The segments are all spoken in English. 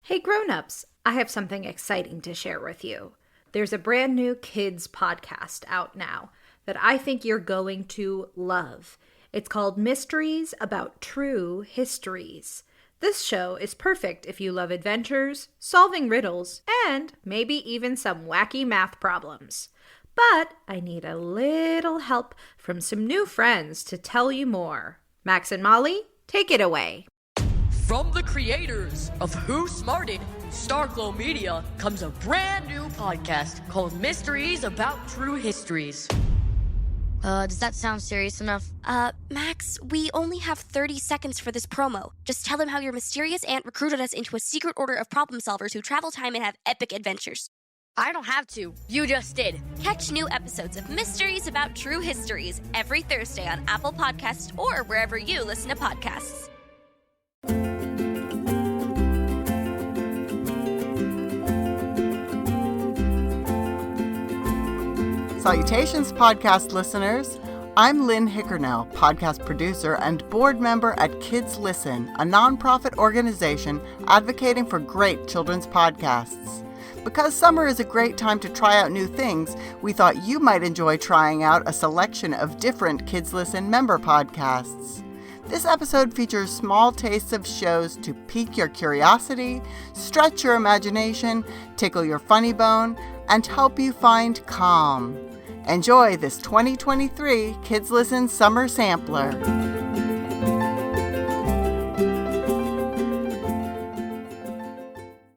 Hey grown-ups, I have something exciting to share with you. There's a brand new kids podcast out now that I think you're going to love. It's called Mysteries About True Histories. This show is perfect if you love adventures, solving riddles, and maybe even some wacky math problems. But I need a little help from some new friends to tell you more. Max and Molly, take it away. From the creators of Who Smarted, Starglow Media, comes a brand new podcast called Mysteries About True Histories. Does that sound serious enough? Max, we only have 30 seconds for this promo. Just tell them how your mysterious aunt recruited us into a secret order of problem solvers who travel time and have epic adventures. I don't have to. You just did. Catch new episodes of Mysteries About True Histories every Thursday on Apple Podcasts or wherever you listen to podcasts. Salutations, podcast listeners. I'm Lynn Hickernell, podcast producer and board member at Kids Listen, a nonprofit organization advocating for great children's podcasts. Because summer is a great time to try out new things, we thought you might enjoy trying out a selection of different Kids Listen member podcasts. This episode features small tastes of shows to pique your curiosity, stretch your imagination, tickle your funny bone, and help you find calm. Enjoy this 2023 Kids Listen Summer Sampler.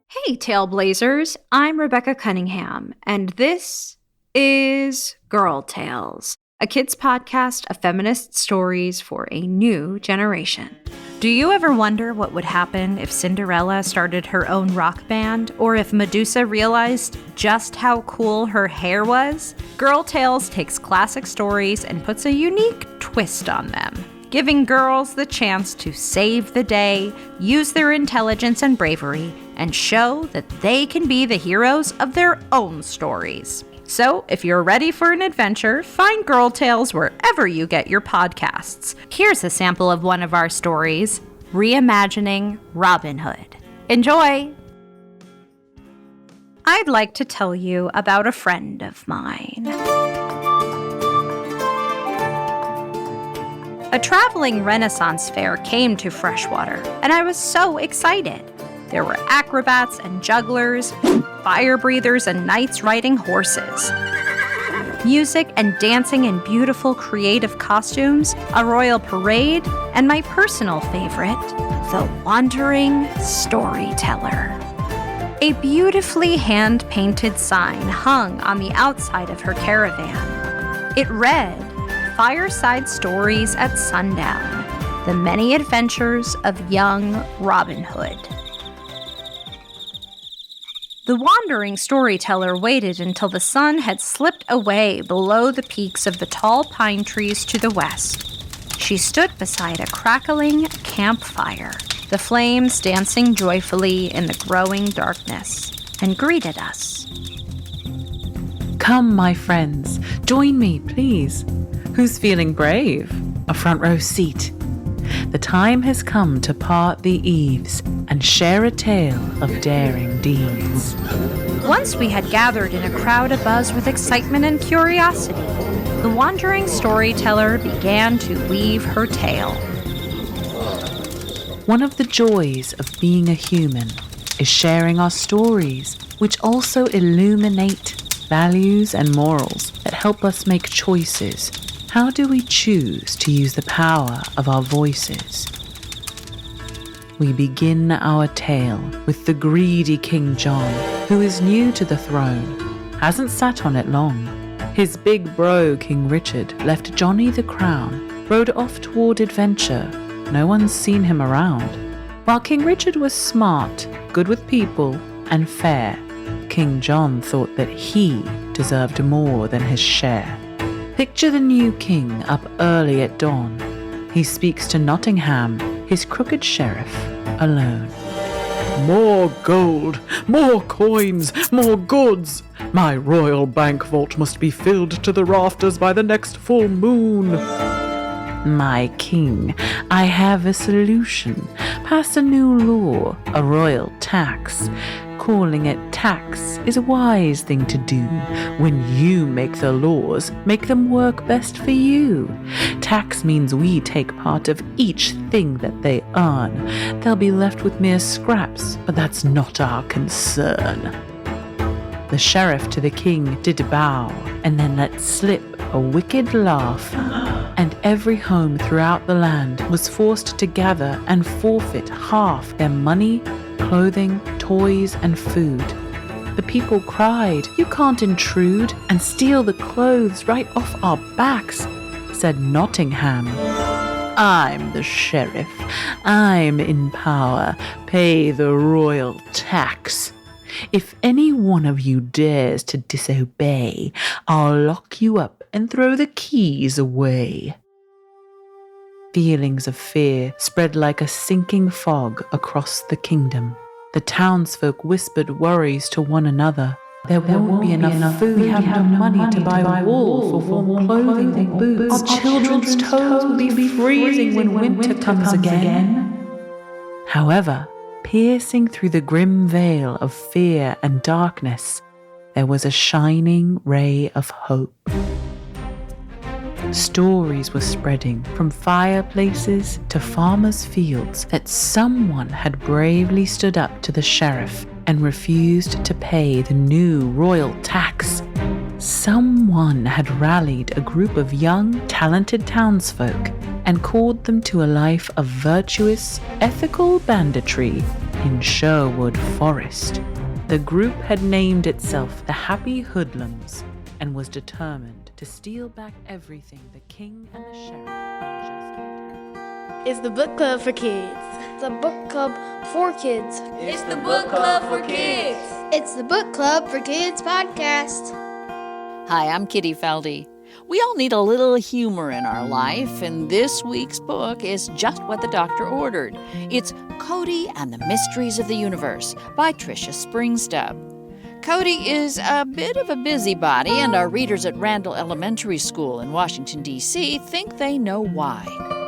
Hey Tailblazers, I'm Rebecca Cunningham, and this is Girl Tales, a kids podcast of feminist stories for a new generation. Do you ever wonder what would happen if Cinderella started her own rock band, or if Medusa realized just how cool her hair was? Girl Tales takes classic stories and puts a unique twist on them, giving girls the chance to save the day, use their intelligence and bravery, and show that they can be the heroes of their own stories. So, if you're ready for an adventure, find Girl Tales wherever you get your podcasts. Here's a sample of one of our stories, Reimagining Robin Hood. Enjoy! I'd like to tell you about a friend of mine. A traveling Renaissance fair came to Freshwater, and I was so excited. There were acrobats and jugglers, fire breathers and knights riding horses, music and dancing in beautiful creative costumes, a royal parade, and my personal favorite, the wandering storyteller. A beautifully hand-painted sign hung on the outside of her caravan. It read, "Fireside Stories at Sundown, the many adventures of young Robin Hood." The wandering storyteller waited until the sun had slipped away below the peaks of the tall pine trees to the west. She stood beside a crackling campfire, the flames dancing joyfully in the growing darkness, and greeted us. "Come, my friends, join me, please. Who's feeling brave? A front row seat. The time has come to part the eaves and share a tale of daring deeds." Once we had gathered in a crowd abuzz with excitement and curiosity, the wandering storyteller began to weave her tale. One of the joys of being a human is sharing our stories, which also illuminate values and morals that help us make choices. How do we choose to use the power of our voices? We begin our tale with the greedy King John, who is new to the throne, hasn't sat on it long. His big bro, King Richard, left Johnny the crown, rode off toward adventure. No one's seen him around. While King Richard was smart, good with people, and fair, King John thought that he deserved more than his share. Picture the new king up early at dawn. He speaks to Nottingham, his crooked sheriff, alone. "More gold, more coins, more goods. My royal bank vault must be filled to the rafters by the next full moon." My king, I have a solution. Pass a new law, a royal tax. Calling it tax is a wise thing to do. When you make the laws, make them work best for you. Tax means we take part of each thing that they earn. They'll be left with mere scraps, but that's not our concern. The sheriff to the king did bow, and then let slip a wicked laugh, and every home throughout the land was forced to gather and forfeit half their money, clothing, toys, and food. The people cried, "You can't intrude and steal the clothes right off our backs," said Nottingham. "I'm the sheriff. I'm in power. Pay the royal tax. If any one of you dares to disobey, I'll lock you up and throw the keys away." Feelings of fear spread like a sinking fog across the kingdom. The townsfolk whispered worries to one another. There won't be enough food. We have no money to buy wool for warm clothing or boots. Our children's toes will be freezing when winter comes again. However, piercing through the grim veil of fear and darkness, there was a shining ray of hope. Stories were spreading from fireplaces to farmers' fields that someone had bravely stood up to the sheriff and refused to pay the new royal tax. Someone had rallied a group of young, talented townsfolk and called them to a life of virtuous, ethical banditry in Sherwood Forest. The group had named itself the Happy Hoodlums and was determined to steal back everything the king and the sheriff had just. It's the book club for kids. It's a book club for kids. It's the book club for kids. It's the book club for kids podcast. Hi, I'm Kitty Feldy. We all need a little humor in our life, and this week's book is just what the doctor ordered. It's Cody and the Mysteries of the Universe by Tricia Springstubb. Cody is a bit of a busybody, and our readers at Randall Elementary School in Washington, D.C. think they know why.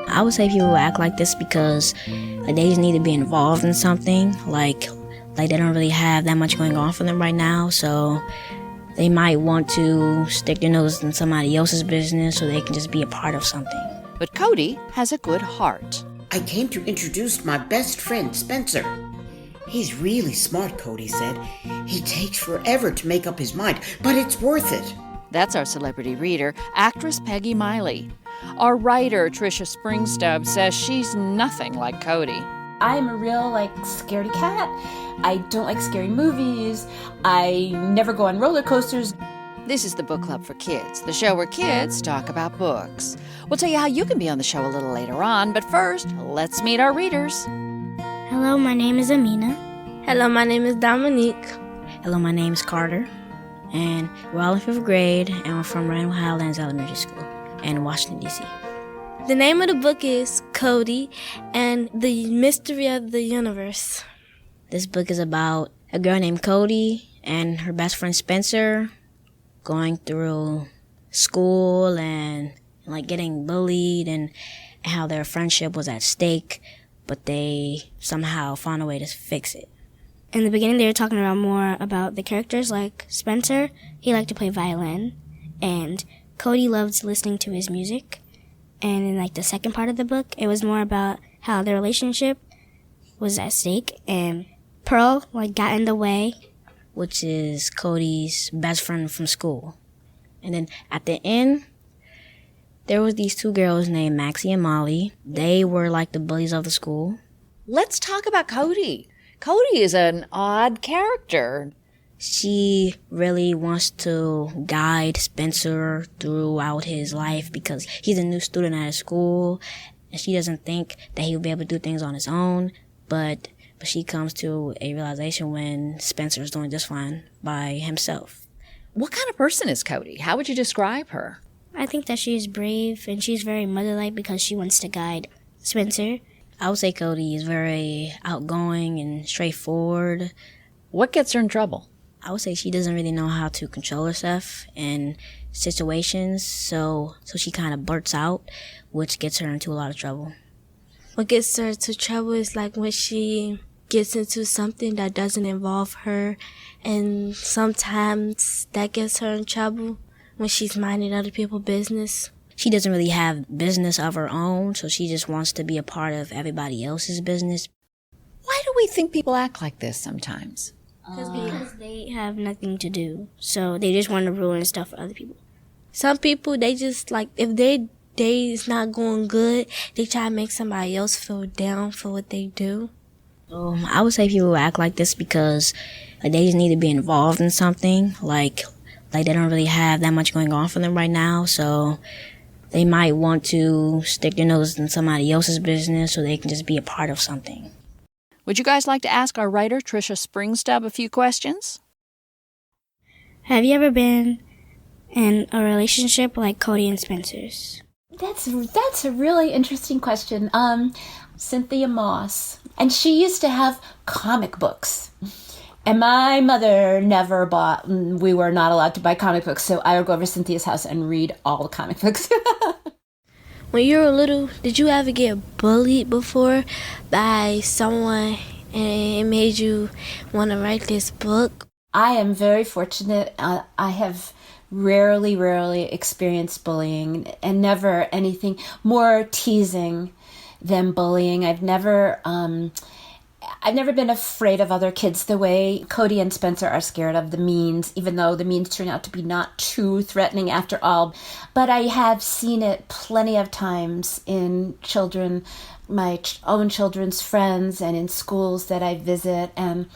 I would say people act like this because they just need to be involved in something. Like they don't really have that much going on for them right now, so they might want to stick their nose in somebody else's business so they can just be a part of something. But Cody has a good heart. I came to introduce my best friend, Spencer. He's really smart, Cody said. He takes forever to make up his mind, but it's worth it. That's our celebrity reader, actress Peggy Miley. Our writer, Tricia Springstubb, says she's nothing like Cody. I'm a real, scaredy cat. I don't like scary movies. I never go on roller coasters. This is the Book Club for Kids, the show where kids talk about books. We'll tell you how you can be on the show a little later on, but first, let's meet our readers. Hello, my name is Amina. Hello, my name is Dominique. Hello, my name is Carter. And we're all in 5th grade, and we're from Randall Highlands Elementary School in Washington, D.C. The name of the book is Cody and the Mystery of the Universe. This book is about a girl named Cody and her best friend Spencer going through school and getting bullied and how their friendship was at stake, but they somehow found a way to fix it. In the beginning, they were talking about more about the characters, like Spencer. He liked to play violin, and Cody loved listening to his music. And in the second part of the book, it was more about how their relationship was at stake, and Pearl got in the way, which is Cody's best friend from school. And then at the end, there was these two girls named Maxie and Molly. They were the bullies of the school. Let's talk about Cody. Cody is an odd character. She really wants to guide Spencer throughout his life because he's a new student at school, and she doesn't think that he'll be able to do things on his own, but she comes to a realization when Spencer is doing just fine by himself. What kind of person is Cody? How would you describe her? I think that she's brave, and she's very mother-like because she wants to guide Spencer. I would say Cody is very outgoing and straightforward. What gets her in trouble? I would say she doesn't really know how to control herself in situations, so she kind of blurts out, which gets her into a lot of trouble. What gets her into trouble is like when she gets into something that doesn't involve her, and sometimes that gets her in trouble when she's minding other people's business. She doesn't really have business of her own, so she just wants to be a part of everybody else's business. Why do we think people act like this sometimes? Because they have nothing to do, so they just want to ruin stuff for other people. Some people, they just like, if their day is not going good, they try to make somebody else feel down for what they do. I would say people act like this because they just need to be involved in something, like they don't really have that much going on for them right now, so they might want to stick their nose in somebody else's business so they can just be a part of something. Would you guys like to ask our writer, Trisha Springstub, a few questions? Have you ever been in a relationship like Cody and Spencer's? That's a really interesting question. Cynthia Moss. And she used to have comic books. And my mother never bought, we were not allowed to buy comic books, so I would go over to Cynthia's house and read all the comic books. When you were little, did you ever get bullied before by someone and it made you want to write this book? I am very fortunate. I have rarely experienced bullying, and never anything more teasing than bullying. I've never been afraid of other kids the way Cody and Spencer are scared of the Means, even though the Means turn out to be not too threatening after all. But I have seen it plenty of times in children, my own children's friends, and in schools that I visit, and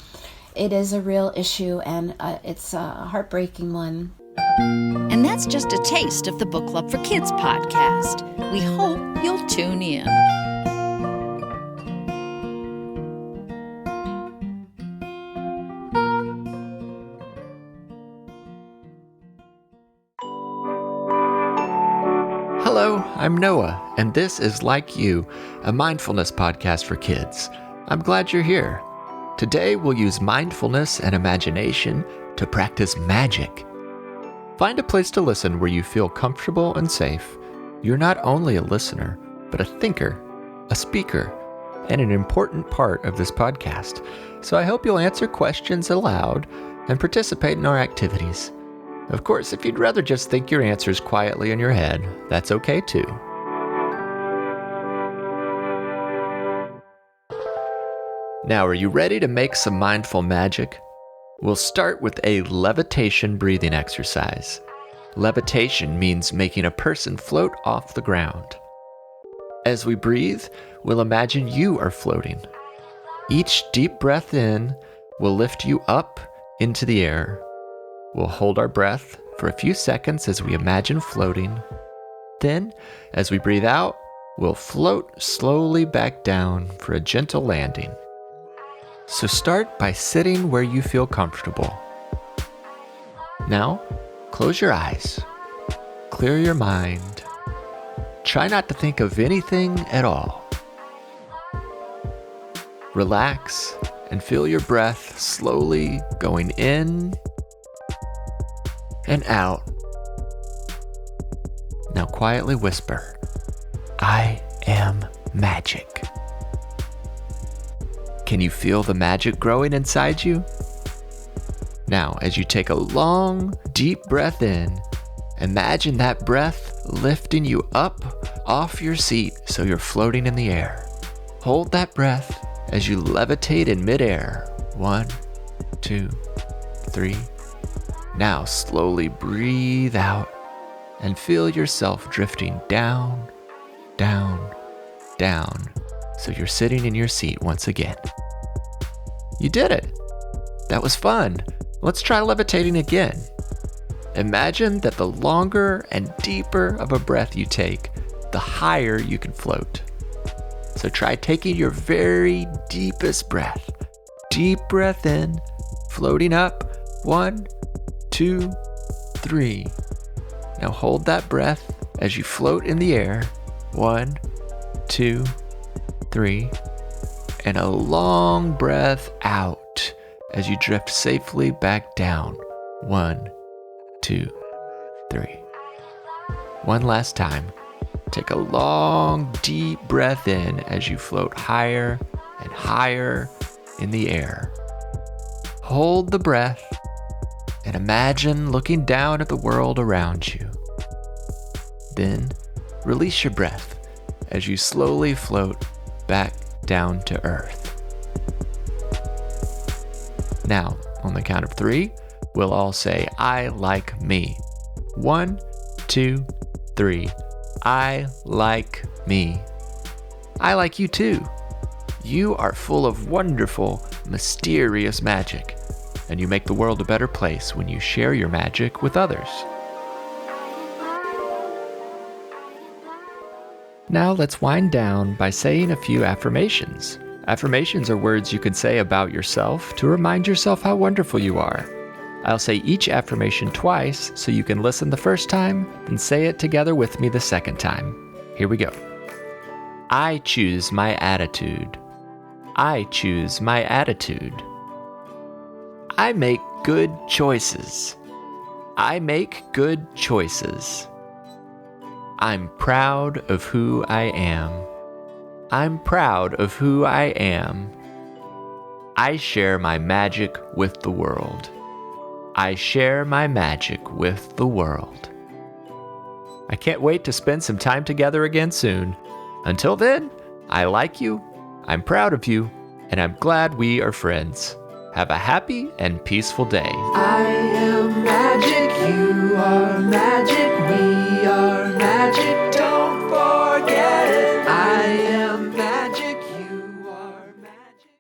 it is a real issue, and it's a heartbreaking one. And that's just a taste of the Book Club for Kids podcast. We hope you'll tune in. Hello, I'm Noah, and this is Like You, a mindfulness podcast for kids. I'm glad you're here. Today we'll use mindfulness and imagination to practice magic. Find a place to listen where you feel comfortable and safe. You're not only a listener, but a thinker, a speaker, and an important part of this podcast. So I hope you'll answer questions aloud and participate in our activities. Of course, if you'd rather just think your answers quietly in your head, that's okay too. Now, are you ready to make some mindful magic? We'll start with a levitation breathing exercise. Levitation means making a person float off the ground. As we breathe, we'll imagine you are floating. Each deep breath in will lift you up into the air. We'll hold our breath for a few seconds as we imagine floating. Then, as we breathe out, we'll float slowly back down for a gentle landing. So start by sitting where you feel comfortable. Now, close your eyes. Clear your mind. Try not to think of anything at all. Relax and feel your breath slowly going in and out. Now quietly whisper, "I am magic." Can you feel the magic growing inside you? Now, as you take a long, deep breath in, imagine that breath lifting you up off your seat so you're floating in the air. Hold that breath as you levitate in midair. 1, 2, 3. Now slowly breathe out and feel yourself drifting down, down, down, so you're sitting in your seat once again. You did it! That was fun. Let's try levitating again. Imagine that the longer and deeper of a breath you take, the higher you can float. So try taking your very deepest breath. Deep breath in, floating up. 1, 2, 3. Now hold that breath as you float in the air. 1, 2, 3. And a long breath out as you drift safely back down. 1, 2, 3. One last time. Take a long, deep breath in as you float higher and higher in the air. Hold the breath and imagine looking down at the world around you. Then release your breath as you slowly float back down to earth. Now, on the count of 3, we'll all say, I like me. 1, 2, 3. I like me. I like you too. You are full of wonderful, mysterious magic, and you make the world a better place when you share your magic with others. Now let's wind down by saying a few affirmations. Affirmations are words you can say about yourself to remind yourself how wonderful you are. I'll say each affirmation twice so you can listen the first time and say it together with me the second time. Here we go. I choose my attitude. I choose my attitude. I make good choices. I make good choices. I'm proud of who I am. I'm proud of who I am. I share my magic with the world. I share my magic with the world. I can't wait to spend some time together again soon. Until then, I like you, I'm proud of you, and I'm glad we are friends. Have a happy and peaceful day. I am magic, you are magic, we are magic, don't forget it. I am magic, you are magic.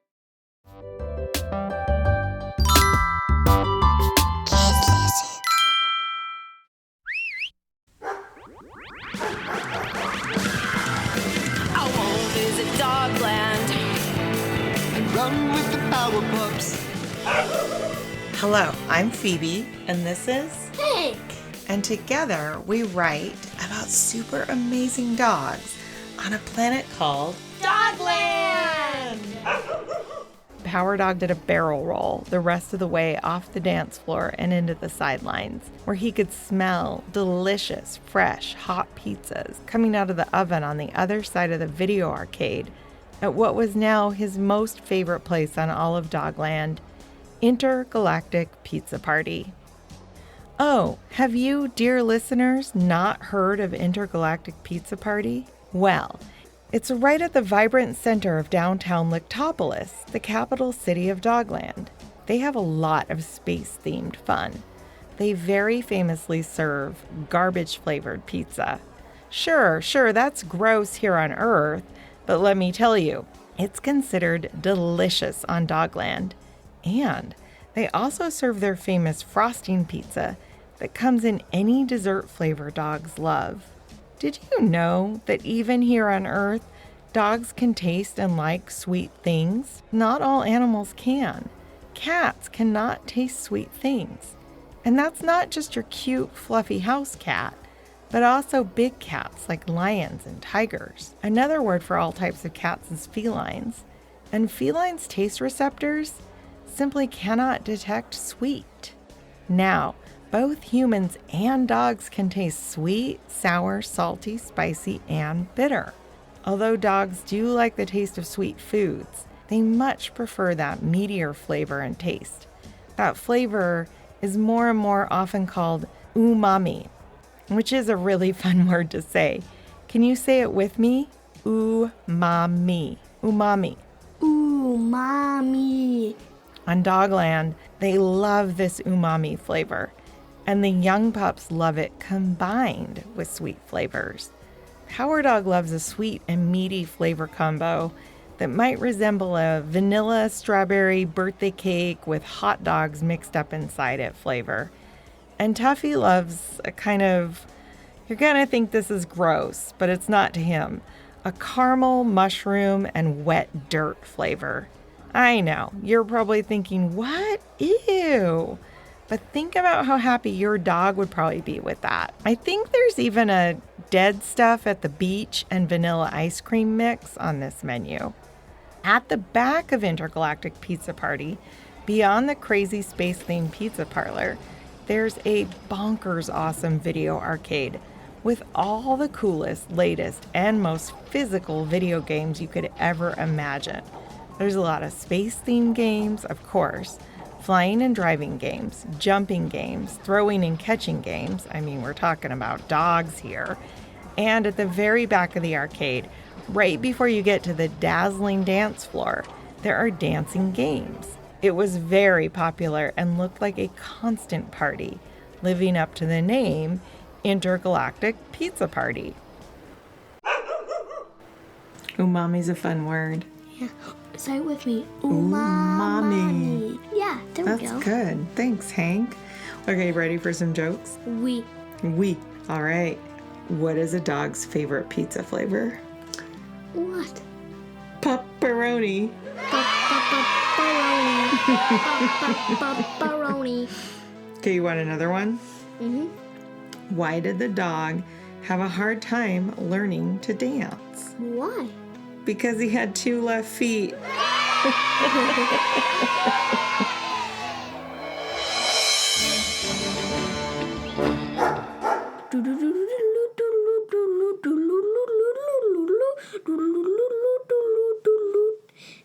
I won't visit Dogland and run with the Power Pups. Hello, I'm Phoebe, and this is Hank. And together we write about super amazing dogs on a planet called Dogland! Power Dog did a barrel roll the rest of the way off the dance floor and into the sidelines, where he could smell delicious, fresh, hot pizzas coming out of the oven on the other side of the video arcade at what was now his most favorite place on all of Dogland, Intergalactic Pizza Party. Oh, have you, dear listeners, not heard of Intergalactic Pizza Party? Well, it's right at the vibrant center of downtown Lictopolis, the capital city of Dogland. They have a lot of space-themed fun. They very famously serve garbage-flavored pizza. Sure, that's gross here on Earth, but let me tell you, it's considered delicious on Dogland. And they also serve their famous frosting pizza that comes in any dessert flavor dogs love. Did you know that even here on Earth, dogs can taste and like sweet things? Not all animals can. Cats cannot taste sweet things. And that's not just your cute, fluffy house cat, but also big cats like lions and tigers. Another word for all types of cats is felines. And felines' taste receptors simply cannot detect sweet. Now, both humans and dogs can taste sweet, sour, salty, spicy, and bitter. Although dogs do like the taste of sweet foods, they much prefer that meatier flavor and taste. That flavor is more and more often called umami, which is a really fun word to say. Can you say it with me? Umami. Umami. Umami. On Dogland, they love this umami flavor, and the young pups love it combined with sweet flavors. Power Dog loves a sweet and meaty flavor combo that might resemble a vanilla strawberry birthday cake with hot dogs mixed up inside it flavor. And Tuffy loves a kind of, you're gonna think this is gross, but it's not to him, a caramel, mushroom, and wet dirt flavor. I know, you're probably thinking, what? Ew. But think about how happy your dog would probably be with that. I think there's even a dead stuff at the beach and vanilla ice cream mix on this menu. At the back of Intergalactic Pizza Party, Beyond the crazy space-themed pizza parlor, there's a bonkers awesome video arcade with all the coolest, latest, and most physical video games you could ever imagine. There's a lot of space-themed games, of course, flying and driving games, jumping games, throwing and catching games. I mean, we're talking about dogs here. And at the very back of the arcade, right before you get to the dazzling dance floor, there are dancing games. It was very popular and looked like a constant party, living up to the name Intergalactic Pizza Party. Umami's a fun word. Yeah. Say it with me. Umami. Yeah, there we go. That's good. Thanks, Hank. Okay, ready for some jokes? We. All right. What is a dog's favorite pizza flavor? What? Pepperoni. Pepperoni. Okay, you want another one? Mm-hmm. Why did the dog have a hard time learning to dance? Why? Because he had 2 left feet.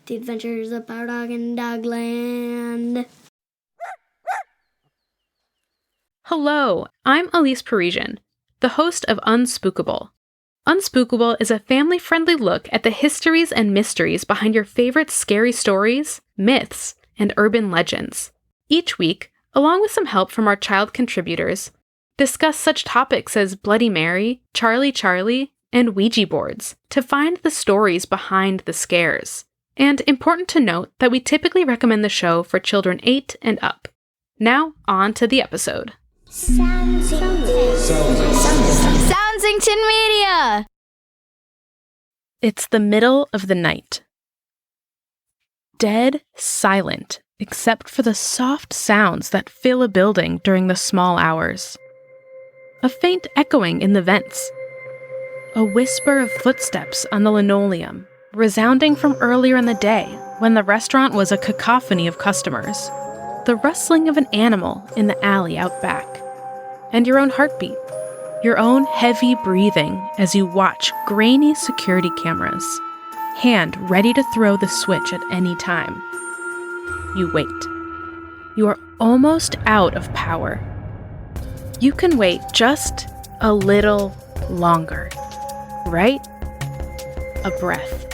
The Adventures of Power Dog in Dogland. Hello, I'm Elise Parisian, the host of Unspookable. Unspookable is a family-friendly look at the histories and mysteries behind your favorite scary stories, myths, and urban legends. Each week, along with some help from our child contributors, discuss such topics as Bloody Mary, Charlie Charlie, and Ouija boards to find the stories behind the scares. And important to note that we typically recommend the show for children 8 and up. Now, on to the episode. Soundsington Media! It's the middle of the night. Dead silent, except for the soft sounds that fill a building during the small hours. A faint echoing in the vents. A whisper of footsteps on the linoleum, resounding from earlier in the day when the restaurant was a cacophony of customers. The rustling of an animal in the alley out back. And your own heartbeat. Your own heavy breathing as you watch grainy security cameras. Hand ready to throw the switch at any time. You wait. You are almost out of power. You can wait just a little longer, right? A breath.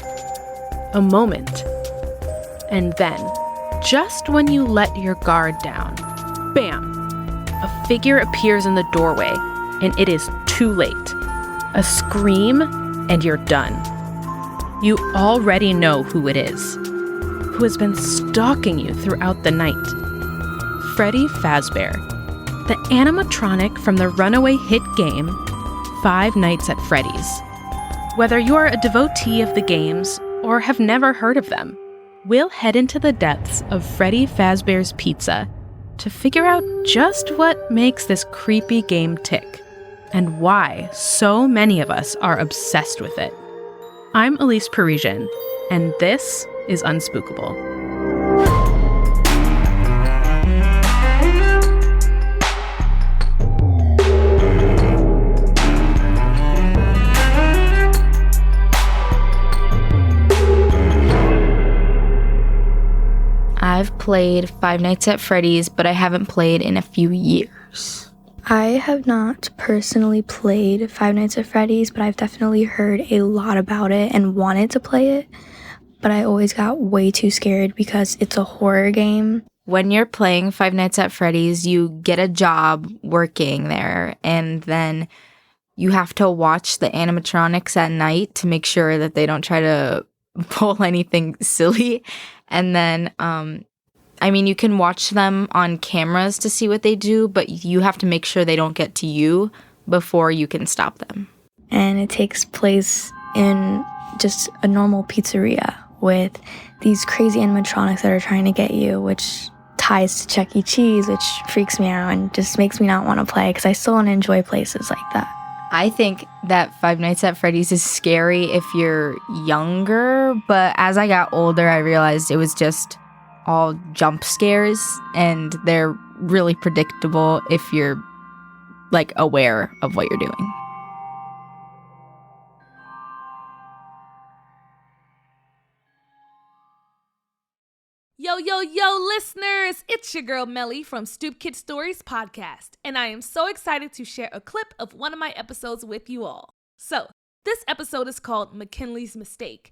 A moment. And then, just when you let your guard down, bam! A figure appears in the doorway, and it is too late. A scream, and you're done. You already know who it is, who has been stalking you throughout the night. Freddy Fazbear, the animatronic from the runaway hit game, Five Nights at Freddy's. Whether you are a devotee of the games or have never heard of them, we'll head into the depths of Freddy Fazbear's Pizza to figure out just what makes this creepy game tick, and why so many of us are obsessed with it. I'm Elise Parisian, and this is Unspookable. I've played Five Nights at Freddy's, but I haven't played in a few years. I have not personally played Five Nights at Freddy's, but I've definitely heard a lot about it and wanted to play it. But I always got way too scared because it's a horror game. When you're playing Five Nights at Freddy's, you get a job working there, and then you have to watch the animatronics at night to make sure that they don't try to pull anything silly. And then, you can watch them on cameras to see what they do, but you have to make sure they don't get to you before you can stop them. And it takes place in just a normal pizzeria with these crazy animatronics that are trying to get you, which ties to Chuck E. Cheese, which freaks me out and just makes me not want to play because I still want to enjoy places like that. I think that Five Nights at Freddy's is scary if you're younger, but as I got older, I realized it was just all jump scares, and they're really predictable if you're like aware of what you're doing. Yo, listeners! It's your girl Melly from Stoop Kid Stories podcast, and I am so excited to share a clip of one of my episodes with you all. So, this episode is called McKinley's Mistake,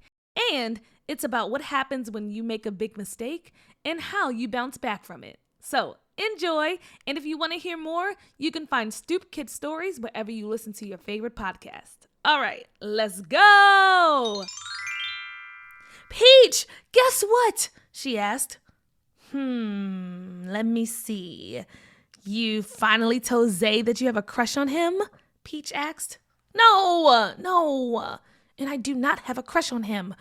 and it's about what happens when you make a big mistake and how you bounce back from it. So, enjoy, and if you want to hear more, you can find Stoop Kid Stories wherever you listen to your favorite podcast. All right, let's go! Peach, guess what? She asked. Let me see. You finally told Zay that you have a crush on him? Peach asked. No. And I do not have a crush on him.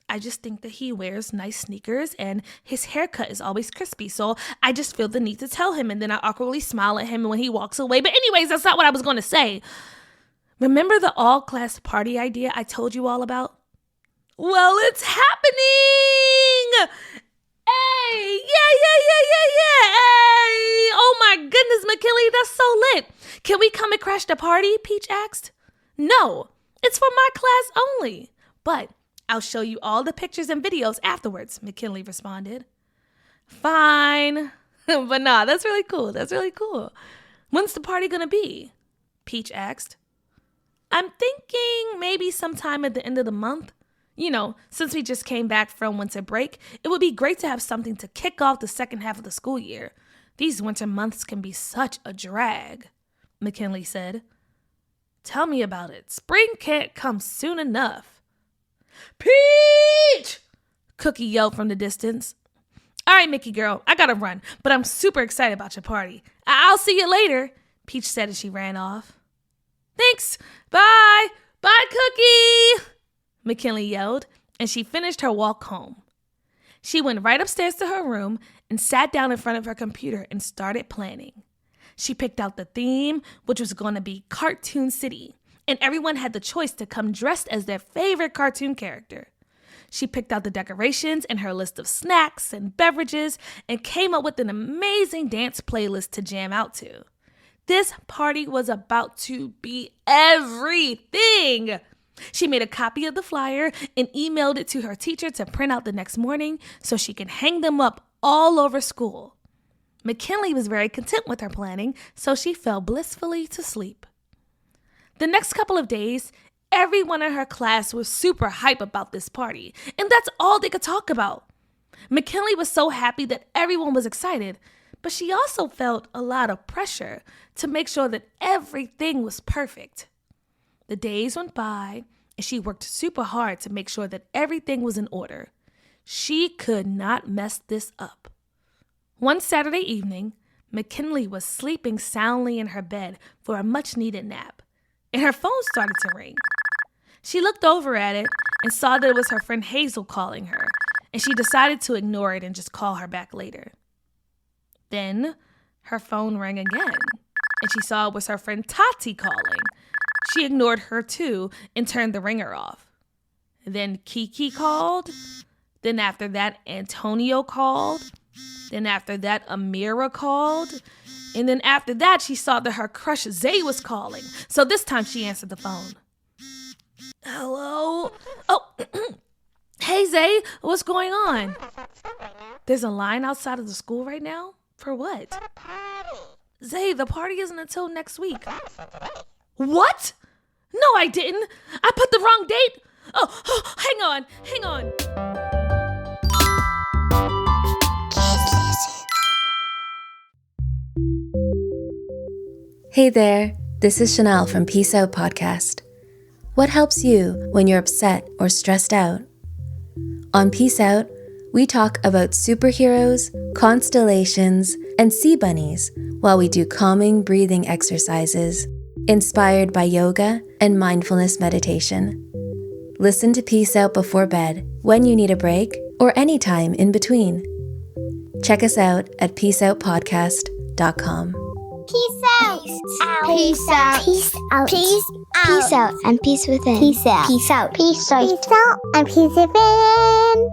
I just think that he wears nice sneakers and his haircut is always crispy. So I just feel the need to tell him, and then I awkwardly smile at him when he walks away. But anyways, that's not what I was going to say. Remember the all-class party idea I told you all about? Well, it's happening! Hey! Yeah! Hey! Oh my goodness, McKinley, that's so lit. Can we come and crash the party? Peach asked. No, it's for my class only. But I'll show you all the pictures and videos afterwards, McKinley responded. Fine. But nah, that's really cool. When's the party gonna be? Peach asked. I'm thinking maybe sometime at the end of the month. You know, since we just came back from winter break, it would be great to have something to kick off the second half of the school year. These winter months can be such a drag, McKinley said. Tell me about it. Spring can't come soon enough. Peach! Cookie yelled from the distance. All right, Mickey girl, I gotta run, but I'm super excited about your party. I'll see you later, Peach said as she ran off. Thanks. Bye. Bye, Cookie! McKinley yelled, and she finished her walk home. She went right upstairs to her room and sat down in front of her computer and started planning. She picked out the theme, which was going to be Cartoon City, and everyone had the choice to come dressed as their favorite cartoon character. She picked out the decorations and her list of snacks and beverages and came up with an amazing dance playlist to jam out to. This party was about to be everything. She made a copy of the flyer and emailed it to her teacher to print out the next morning so she could hang them up all over school. McKinley was very content with her planning, so she fell blissfully to sleep. The next couple of days, everyone in her class was super hype about this party, and that's all they could talk about. McKinley was so happy that everyone was excited, but she also felt a lot of pressure to make sure that everything was perfect. The days went by, and she worked super hard to make sure that everything was in order. She could not mess this up. One Saturday evening, McKinley was sleeping soundly in her bed for a much-needed nap, and her phone started to ring. She looked over at it and saw that it was her friend Hazel calling her, and she decided to ignore it and just call her back later. Then her phone rang again, and she saw it was her friend Tati calling. She ignored her too and turned the ringer off. Then Kiki called. Then after that, Antonio called. Then after that, Amira called. And then after that, she saw that her crush Zay was calling. So this time she answered the phone. Hello? Oh, hey Zay, what's going on? There's a line outside of the school right now? For what? Zay, the party isn't until next week. What? No, I didn't. I put the wrong date. Oh, hang on. Hey there, this is Chanel from Peace Out Podcast. What helps you when you're upset or stressed out? On Peace Out, we talk about superheroes, constellations, and sea bunnies while we do calming breathing exercises inspired by yoga and mindfulness meditation. Listen to Peace Out before bed, when you need a break, or anytime in between. Check us out at peaceoutpodcast.com. Peace out. Peace out. Peace out. Peace out. Peace out and peace within. Peace out. Peace out. Peace out. Peace out and peace within.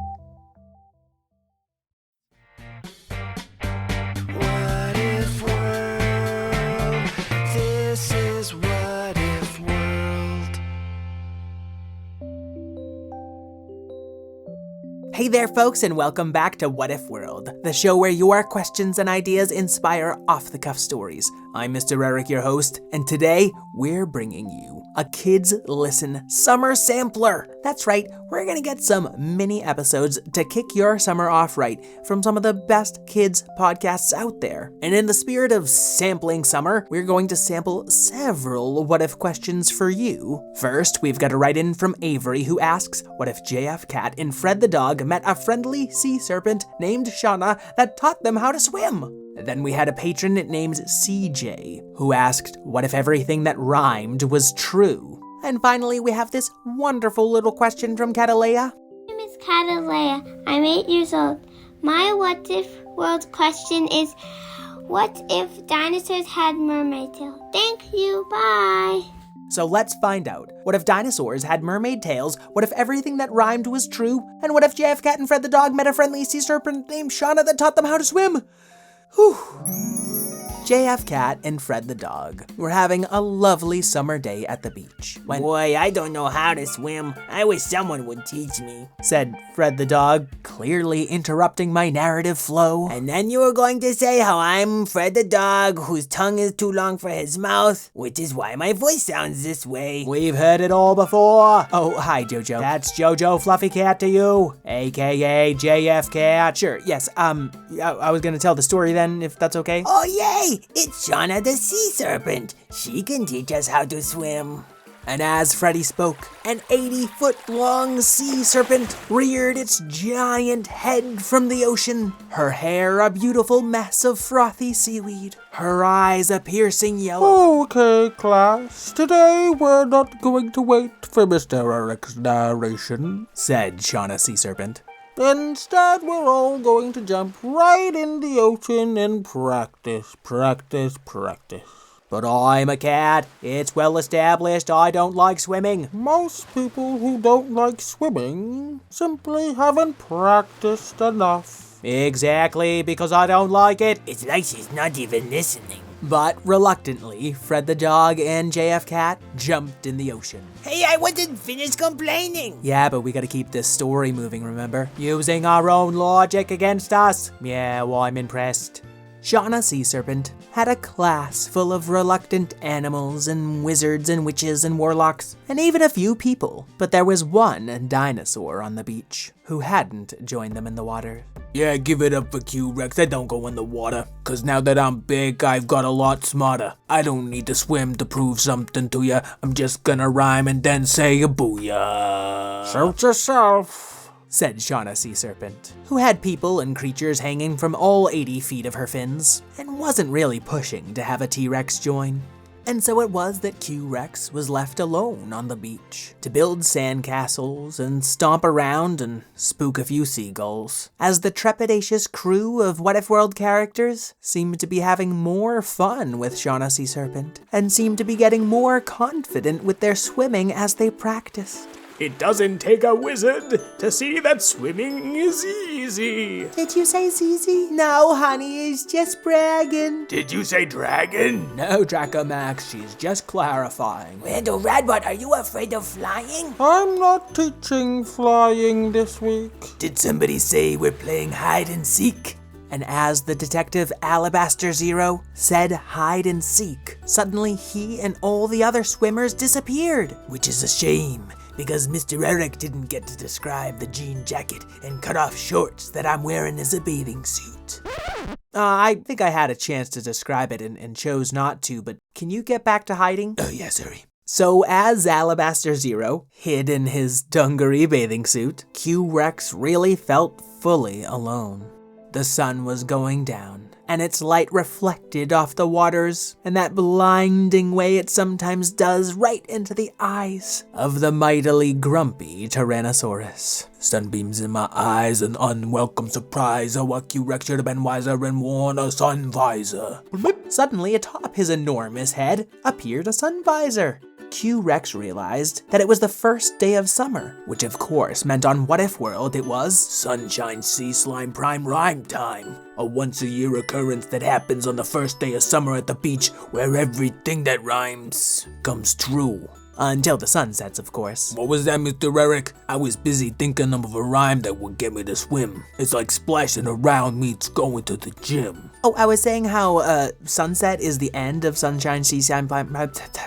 Hey there, folks, and welcome back to What If World, the show where your questions and ideas inspire off-the-cuff stories. I'm Mr. Eric, your host, and today we're bringing you a Kids Listen Summer Sampler. That's right, we're gonna get some mini episodes to kick your summer off right from some of the best kids podcasts out there. And in the spirit of sampling summer, we're going to sample several What If questions for you. First, we've got a write-in from Avery who asks, what if JF Cat and Fred the dog met a friendly sea serpent named Shauna that taught them how to swim? Then we had a patron named CJ who asked, what if everything that rhymed was true? And finally, we have this wonderful little question from Catalea. My name is Catalea. I'm 8 years old. My What If World question is, what if dinosaurs had mermaid tails? Thank you, bye. So let's find out. What if dinosaurs had mermaid tails? What if everything that rhymed was true? And what if JF Cat and Fred the dog met a friendly sea serpent named Shauna that taught them how to swim? Whew. JF Cat and Fred the dog were having a lovely summer day at the beach. Boy, I don't know how to swim. I wish someone would teach me, said Fred the dog, clearly interrupting my narrative flow. And then you were going to say how I'm Fred the dog whose tongue is too long for his mouth, which is why my voice sounds this way. We've heard it all before. Oh, hi, Jojo. That's Jojo Fluffy Cat to you, aka JF Cat. Sure, yes, I was gonna tell the story then, if that's okay. Oh, yay! It's Shauna the sea serpent. She can teach us how to swim. And as Freddy spoke, an 80-foot-long sea serpent reared its giant head from the ocean, her hair a beautiful mess of frothy seaweed, her eyes a piercing yellow. Okay, class, today we're not going to wait for Mr. Eric's narration, said Shauna Sea Serpent. Instead, we're all going to jump right in the ocean and practice. But I'm a cat. It's well established I don't like swimming. Most people who don't like swimming simply haven't practiced enough. Exactly, because I don't like it. It's like she's not even listening. But reluctantly, Fred the dog and JF Cat jumped in the ocean. Hey, I wasn't finished complaining. Yeah, but we gotta keep this story moving, remember? Using our own logic against us. Yeah, well, I'm impressed. Shauna Sea Serpent had a class full of reluctant animals and wizards and witches and warlocks, and even a few people. But there was one dinosaur on the beach who hadn't joined them in the water. Yeah, give it up for Q-Rex. I don't go in the water. 'Cause now that I'm big, I've got a lot smarter. I don't need to swim to prove something to ya. I'm just gonna rhyme and then say a booyah. Suit yourself, said Shauna Sea Serpent, who had people and creatures hanging from all 80 feet of her fins, and wasn't really pushing to have a T-Rex join. And so it was that Q-Rex was left alone on the beach to build sandcastles and stomp around and spook a few seagulls, as the trepidatious crew of What If World characters seemed to be having more fun with Shauna Sea Serpent, and seemed to be getting more confident with their swimming as they practiced. It doesn't take a wizard to see that swimming is easy. Did you say Zizi? No, honey, he's just bragging. Did you say dragon? No, Dracomax, she's just clarifying. Randall Radbot, are you afraid of flying? I'm not teaching flying this week. Did somebody say we're playing hide and seek? And as the detective Alabaster Zero said hide and seek, suddenly he and all the other swimmers disappeared. Which is a shame, because Mr. Eric didn't get to describe the jean jacket and cut-off shorts that I'm wearing as a bathing suit. I think I had a chance to describe it and chose not to, but can you get back to hiding? Oh, yes, sorry. So as Alabaster Zero hid in his dungaree bathing suit, Q-Rex really felt fully alone. The sun was going down, and its light reflected off the waters in that blinding way it sometimes does right into the eyes of the mightily grumpy Tyrannosaurus. Sunbeams in my eyes, an unwelcome surprise. Oh, Q-Rex should have been wiser and worn a sun visor. Suddenly, atop his enormous head appeared a sun visor. Q-Rex realized that it was the first day of summer, which of course meant on What If World it was Sunshine Sea Slime Prime Rhyme Time, a once-a-year occurrence that happens on the first day of summer at the beach where everything that rhymes comes true. Until the sun sets, of course. What was that, Mr. Eric? I was busy thinking of a rhyme that would get me to swim. It's like splashing around meets going to the gym. Oh, I was saying how sunset is the end of Sunshine, Seashine,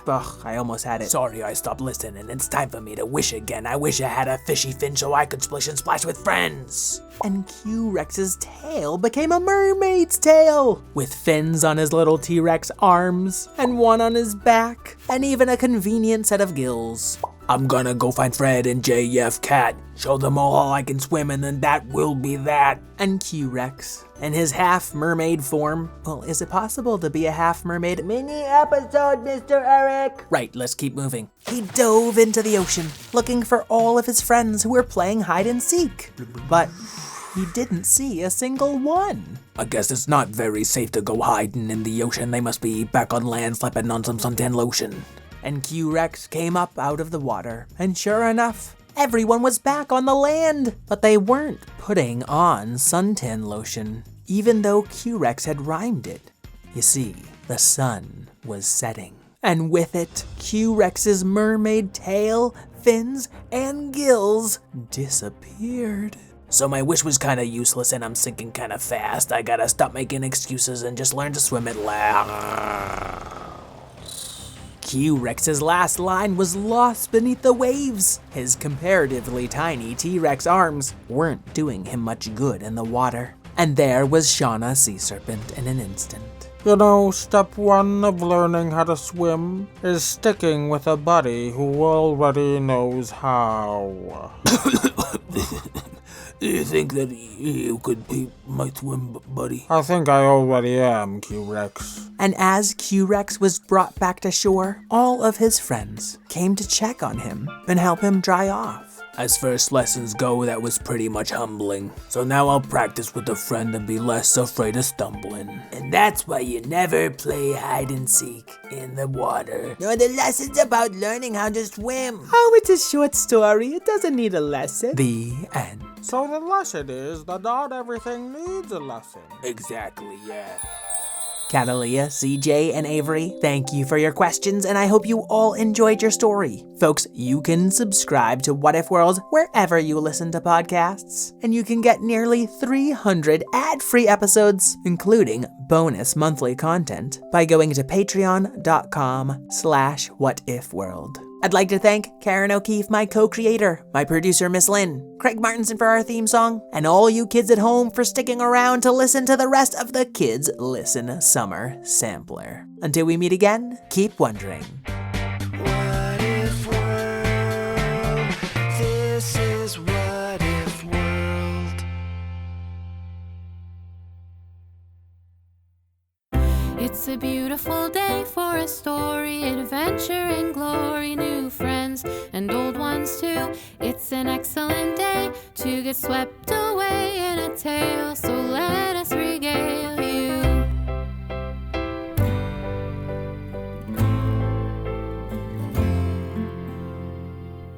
Ugh, I almost had it. Sorry, I stopped listening. It's time for me to wish again. I wish I had a fishy fin so I could splish and splash with friends. And Q-Rex's tail became a mermaid's tail, with fins on his little T-Rex arms, and one on his back, and even a convenient set of gills. I'm gonna go find Fred and JF Cat, show them all how I can swim, and then that will be that. And Q-Rex, in his half-mermaid form, well, is it possible to be a half-mermaid? Mini-episode, Mr. Eric! Right, let's keep moving. He dove into the ocean, looking for all of his friends who were playing hide-and-seek. But he didn't see a single one. I guess it's not very safe to go hiding in the ocean. They must be back on land slapping on some suntan lotion. And Q-Rex came up out of the water, and sure enough, everyone was back on the land. But they weren't putting on suntan lotion, even though Q-Rex had rhymed it. You see, the sun was setting, and with it, Q-Rex's mermaid tail, fins, and gills disappeared. So my wish was kinda useless and I'm sinking kinda fast. I gotta stop making excuses and just learn to swim at last. Q-Rex's last line was lost beneath the waves. His comparatively tiny T-Rex arms weren't doing him much good in the water. And there was Shauna Sea Serpent in an instant. You know, step one of learning how to swim is sticking with a buddy who already knows how. Do you think that you could be my swim buddy? I think I already am, Q-Rex. And as Q-Rex was brought back to shore, all of his friends came to check on him and help him dry off. As first lessons go, that was pretty much humbling. So now I'll practice with a friend and be less afraid of stumbling. And that's why you never play hide and seek in the water. No, the lesson's about learning how to swim. Oh, it's a short story. It doesn't need a lesson. The end. So the lesson is that not everything needs a lesson. Exactly, yeah. Catalia, CJ, and Avery, thank you for your questions, and I hope you all enjoyed your story. Folks, you can subscribe to What If World wherever you listen to podcasts, and you can get nearly 300 ad-free episodes, including bonus monthly content, by going to patreon.com/whatifworld. I'd like to thank Karen O'Keefe, my co-creator, my producer, Miss Lynn, Craig Martinson for our theme song, and all you kids at home for sticking around to listen to the rest of the Kids Listen Summer Sampler. Until we meet again, keep wondering. What if world? This is What If World. It's a beautiful day for a story, adventure and glory, new friends and old ones too. It's an excellent day to get swept away in a tale, so let us regale you.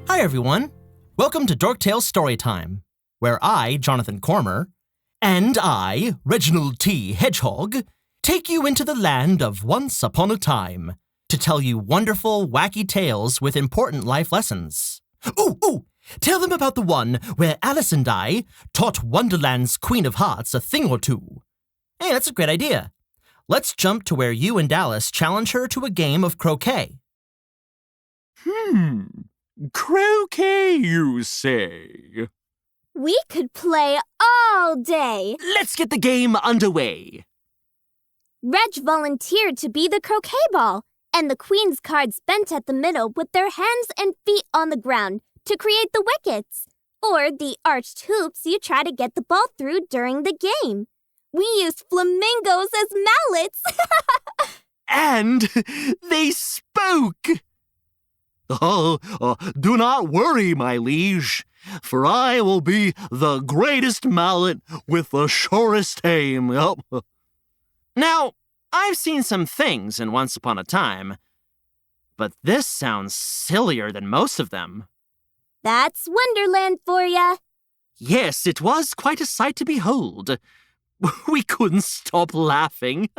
Hi everyone, welcome to Dork Tales Storytime, where I, Jonathan Cormer, and I, Reginald T. Hedgehog, take you into the land of Once Upon a Time to tell you wonderful, wacky tales with important life lessons. Ooh, tell them about the one where Alice and I taught Wonderland's Queen of Hearts a thing or two. Hey, that's a great idea. Let's jump to where you and Alice challenge her to a game of croquet. Croquet, you say? We could play all day. Let's get the game underway. Reg volunteered to be the croquet ball, and the queen's cards bent at the middle with their hands and feet on the ground to create the wickets, or the arched hoops you try to get the ball through during the game. We used flamingos as mallets. And they spoke. Oh, do not worry, my liege, for I will be the greatest mallet with the shortest aim. Now, I've seen some things in Once Upon a Time, but this sounds sillier than most of them. That's Wonderland for ya. Yes, it was quite a sight to behold. We couldn't stop laughing.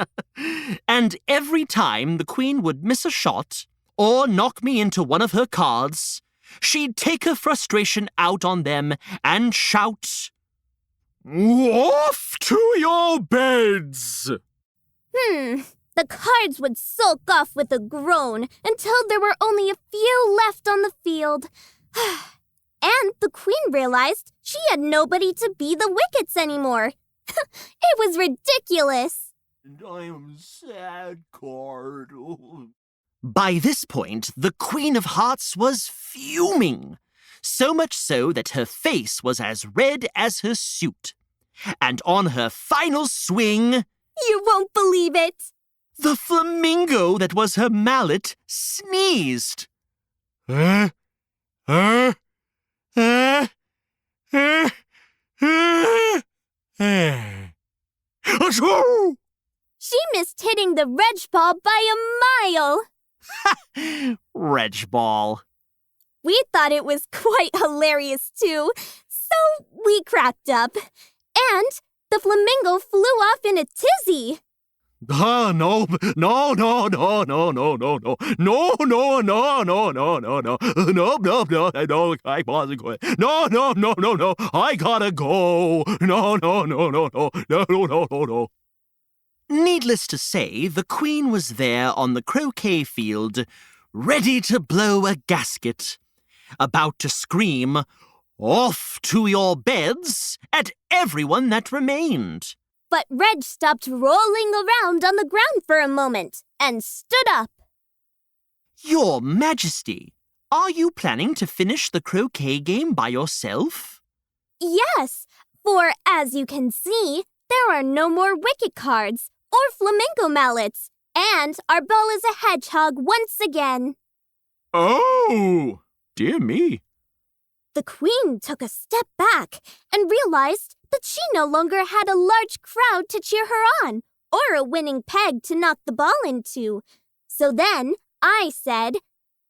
And every time the queen would miss a shot or knock me into one of her cards, she'd take her frustration out on them and shout, "Off to your beds!" The cards would sulk off with a groan until there were only a few left on the field. And the queen realized she had nobody to be the wickets anymore. It was ridiculous. And I am sad card. By this point, the Queen of Hearts was fuming, so much so that her face was as red as her suit. And on her final swing... You won't believe it! The flamingo that was her mallet sneezed. Achoo! She missed hitting the reg ball by a mile. Reg ball. We thought it was quite hilarious, too, so we cracked up. And the flamingo flew off in a tizzy. No, I wasn't going. No, I gotta go. No. Needless to say, the Queen was there on the croquet field, ready to blow a gasket, about to scream, "Off to your beds!" at everyone that remained. But Reg stopped rolling around on the ground for a moment and stood up. Your Majesty, are you planning to finish the croquet game by yourself? Yes, for as you can see, there are no more wicket cards or flamingo mallets, and our ball is a hedgehog once again. Oh, dear me. The queen took a step back and realized that she no longer had a large crowd to cheer her on or a winning peg to knock the ball into. So then I said,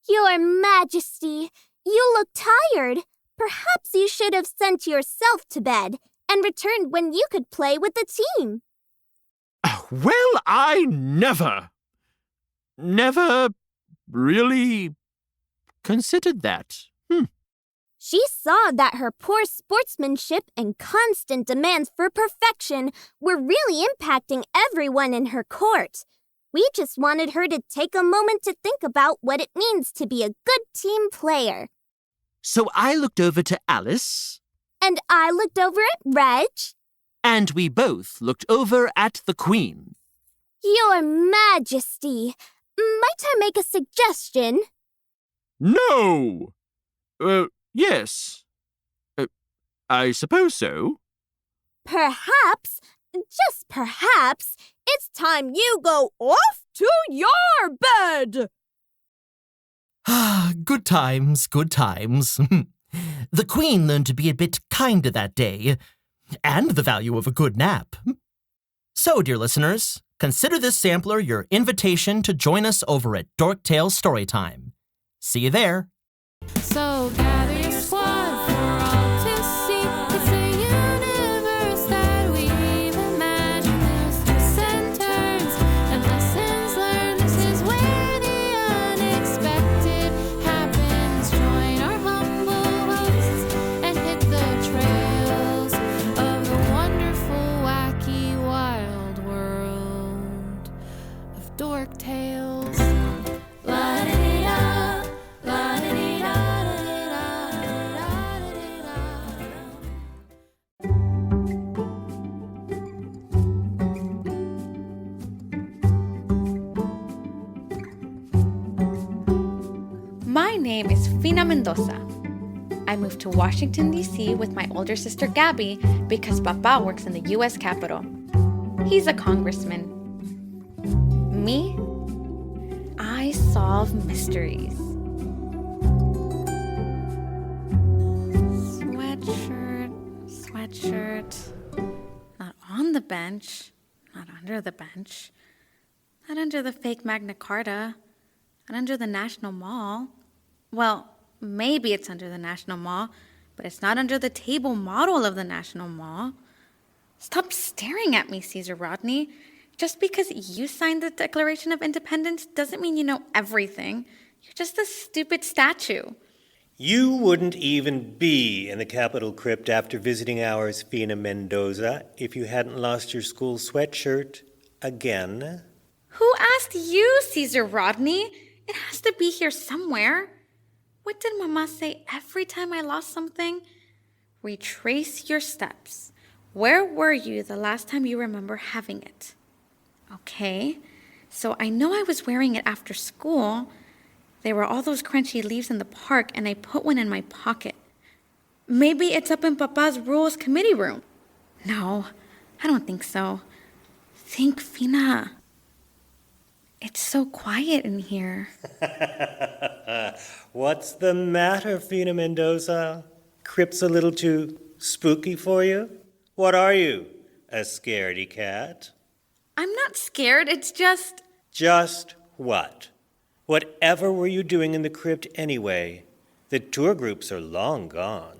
"Your Majesty, you look tired. Perhaps you should have sent yourself to bed and returned when you could play with the team." Well, I never really considered that. She saw that her poor sportsmanship and constant demands for perfection were really impacting everyone in her court. We just wanted her to take a moment to think about what it means to be a good team player. So I looked over to Alice. And I looked over at Reg. And we both looked over at the Queen. Your Majesty, might I make a suggestion? No! Yes. I suppose so. Perhaps, just perhaps, it's time you go off to your bed! Good times. The Queen learned to be a bit kinder that day, and the value of a good nap. So, dear listeners, consider this sampler your invitation to join us over at Dork Tales Storytime. See you there. So gather your squad for all to see. It's a universe that we've imagined. There's twists and turns and lessons learned. This is where the unexpected happens. Join our humble hosts and hit the trails of the wonderful, wacky, wild world of Dork Tales. La-da-dee-da, la-da-dee-da. My name is Fina Mendoza. I moved to Washington, D.C. with my older sister Gabby because Papa works in the U.S. Capitol. He's a congressman. Me? I solve mysteries. Sweatshirt. Not on the bench. Not under the bench. Not under the fake Magna Carta. Not under the National Mall. Well, maybe it's under the National Mall, but it's not under the table model of the National Mall. Stop staring at me, Caesar Rodney. Just because you signed the Declaration of Independence doesn't mean you know everything. You're just a stupid statue. You wouldn't even be in the Capitol crypt after visiting ours, Fina Mendoza, if you hadn't lost your school sweatshirt again. Who asked you, Caesar Rodney? It has to be here somewhere. What did Mama say every time I lost something? Retrace your steps. Where were you the last time you remember having it? Okay, so I know I was wearing it after school. There were all those crunchy leaves in the park, and I put one in my pocket. Maybe it's up in Papa's Rules Committee room. No, I don't think so. Think, Fina. It's so quiet in here. What's the matter, Fina Mendoza? Crypt's a little too spooky for you? What are you, a scaredy cat? I'm not scared, it's just... Just what? Whatever were you doing in the crypt anyway? The tour groups are long gone.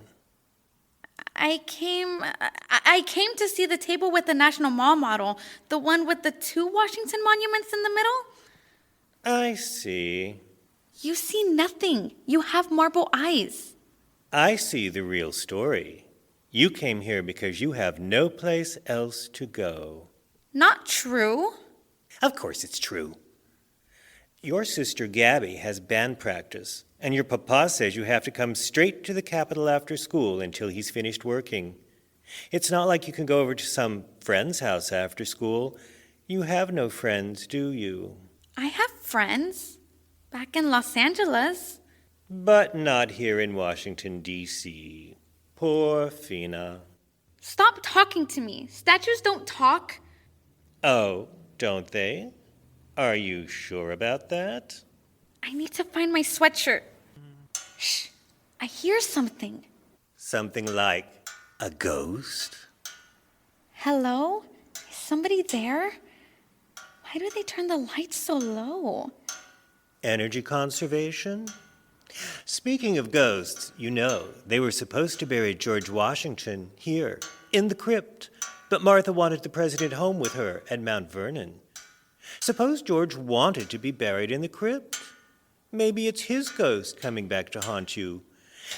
I came to see the table with the National Mall model, the one with the 2 Washington monuments in the middle. I see. You see nothing. You have marble eyes. I see the real story. You came here because you have no place else to go. Not true. Of course it's true. Your sister Gabby has band practice, and your papa says you have to come straight to the Capitol after school until he's finished working. It's not like you can go over to some friend's house after school. You have no friends, do you? I have friends. Back in Los Angeles. But not here in Washington, D.C. Poor Fina. Stop talking to me. Statues don't talk. Oh, don't they? Are you sure about that? I need to find my sweatshirt. Shh. I hear something. Something like a ghost? Hello? Is somebody there? Why do they turn the lights so low? Energy conservation? Speaking of ghosts, you know, they were supposed to bury George Washington here, in the crypt, but Martha wanted the president home with her at Mount Vernon. Suppose George wanted to be buried in the crypt. Maybe it's his ghost coming back to haunt you.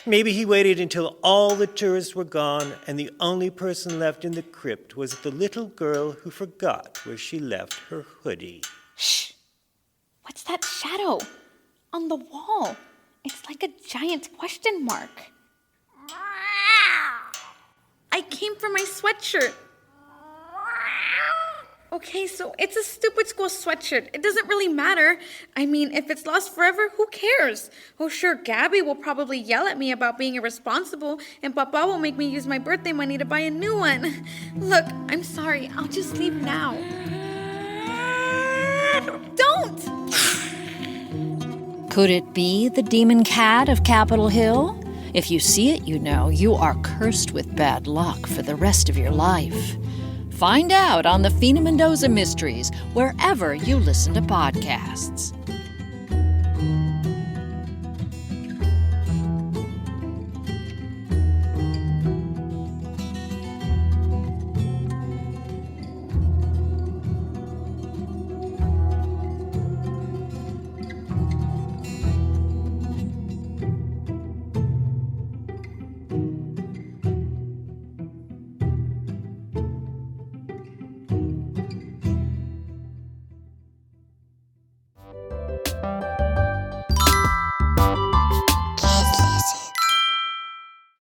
Maybe he waited until all the tourists were gone and the only person left in the crypt was the little girl who forgot where she left her hoodie. Shh! What's that shadow? On the wall. It's like a giant question mark. I came for my sweatshirt. Okay, so it's a stupid school sweatshirt. It doesn't really matter. I mean, if it's lost forever, who cares? Oh, sure, Gabby will probably yell at me about being irresponsible, and Papa will make me use my birthday money to buy a new one. Look, I'm sorry. I'll just leave now. Don't! Could it be the demon cat of Capitol Hill? If you see it, you know you are cursed with bad luck for the rest of your life. Find out on the Fina Mendoza Mysteries, wherever you listen to podcasts.